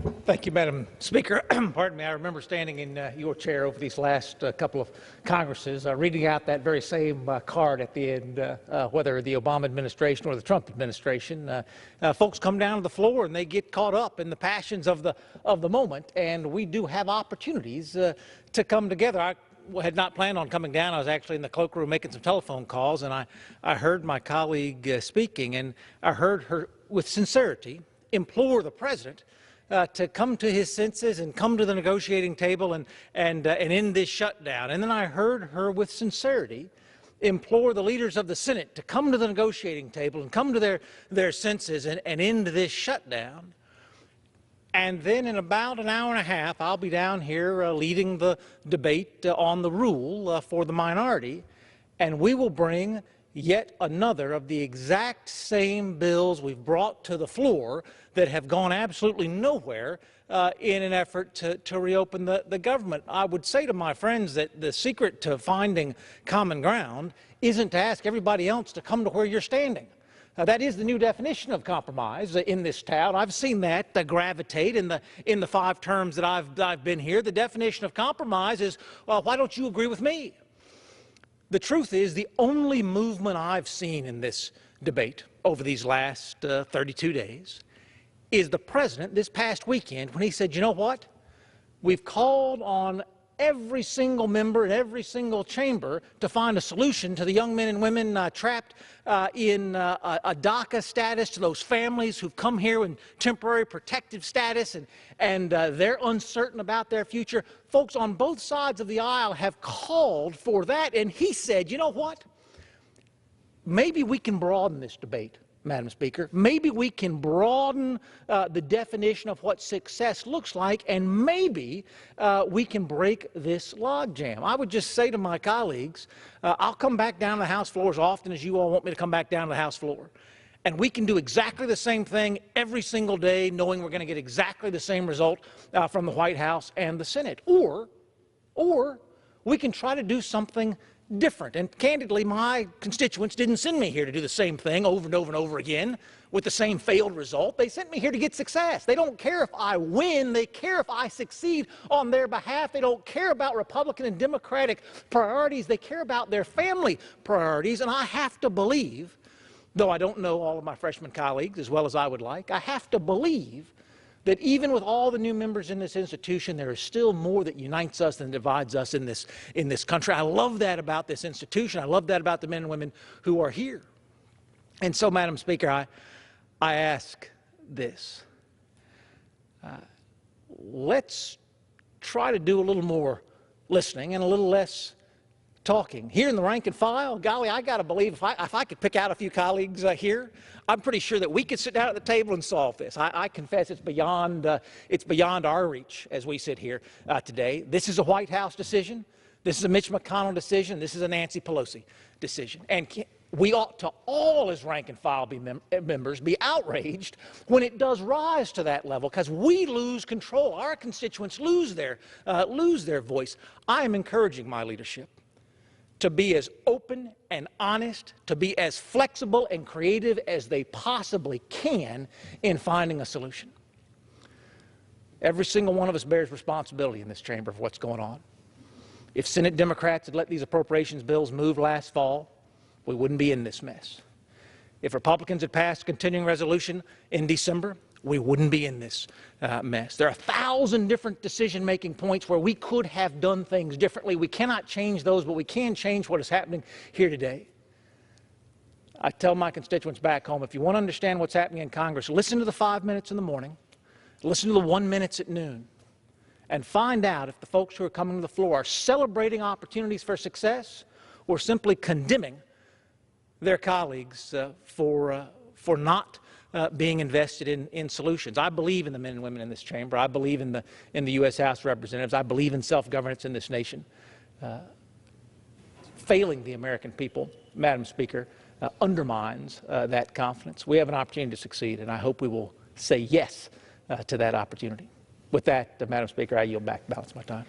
Thank you, Madam Speaker. Pardon me, I remember standing in your chair over these last couple of Congresses, reading out that very same card at the end, whether the Obama administration or the Trump administration. Folks come down to the floor and they get caught up in the passions of the moment, and we do have opportunities to come together. I had not planned on coming down. I was actually in the cloakroom making some telephone calls, and I heard my colleague speaking, and I heard her, with sincerity, implore the President to come to his senses and come to the negotiating table and end this shutdown. And then I heard her, with sincerity, implore the leaders of the Senate to come to the negotiating table and come to their senses and end this shutdown. And then in about an hour and a half, I'll be down here leading the debate on the rule for the minority, and we will bring yet another of the exact same bills we've brought to the floor that have gone absolutely nowhere in an effort to reopen the government. I would say to my friends that the secret to finding common ground isn't to ask everybody else to come to where you're standing. That is the new definition of compromise in this town. I've seen that gravitate in the 5 terms that I've been here. The definition of compromise is, well, why don't you agree with me? The truth is, the only movement I've seen in this debate over these last 32 days is the President this past weekend when he said, you know what? We've called on every single member in every single chamber to find a solution to the young men and women trapped in a DACA status, to those families who've come here in temporary protective status and they're uncertain about their future. Folks on both sides of the aisle have called for that, and he said, you know what? Maybe we can broaden this debate, Madam Speaker. Maybe we can broaden the definition of what success looks like, and maybe we can break this logjam. I would just say to my colleagues, I'll come back down to the House floor as often as you all want me to come back down to the House floor. And we can do exactly the same thing every single day, knowing we're going to get exactly the same result from the White House and the Senate. Or we can try to do something different. And candidly, my constituents didn't send me here to do the same thing over and over and over again with the same failed result. They sent me here to get success. They don't care if I win. They care if I succeed on their behalf. They don't care about Republican and Democratic priorities. They care about their family priorities. And I have to believe, though I don't know all of my freshman colleagues as well as I would like, I have to believe that even with all the new members in this institution, there is still more that unites us than divides us in this country. I love that about this institution. I love that about the men and women who are here. And so, Madam Speaker, I ask this. Let's try to do a little more listening and a little less talking. Here in the rank and file, golly, I got to believe if I could pick out a few colleagues here, I'm pretty sure that we could sit down at the table and solve this. I confess it's beyond our reach as we sit here today. This is a White House decision. This is a Mitch McConnell decision. This is a Nancy Pelosi decision. And we ought to all, as rank and file members, be outraged when it does rise to that level, because we lose control. Our constituents lose their voice. I am encouraging my leadership to be as open and honest, to be as flexible and creative as they possibly can in finding a solution. Every single one of us bears responsibility in this chamber for what's going on. If Senate Democrats had let these appropriations bills move last fall, we wouldn't be in this mess. If Republicans had passed a continuing resolution in December, we wouldn't be in this mess. There are 1,000 different decision-making points where we could have done things differently. We cannot change those, but we can change what is happening here today. I tell my constituents back home, if you want to understand what's happening in Congress, listen to the 5 minutes in the morning, listen to the 1 minute at noon, and find out if the folks who are coming to the floor are celebrating opportunities for success or simply condemning their colleagues for not being invested in solutions. I believe in the men and women in this chamber. I believe in the U.S. House of Representatives. I believe in self-governance in this nation. Failing the American people, Madam Speaker, undermines that confidence. We have an opportunity to succeed, and I hope we will say yes to that opportunity. With that, Madam Speaker, I yield back the balance of my time.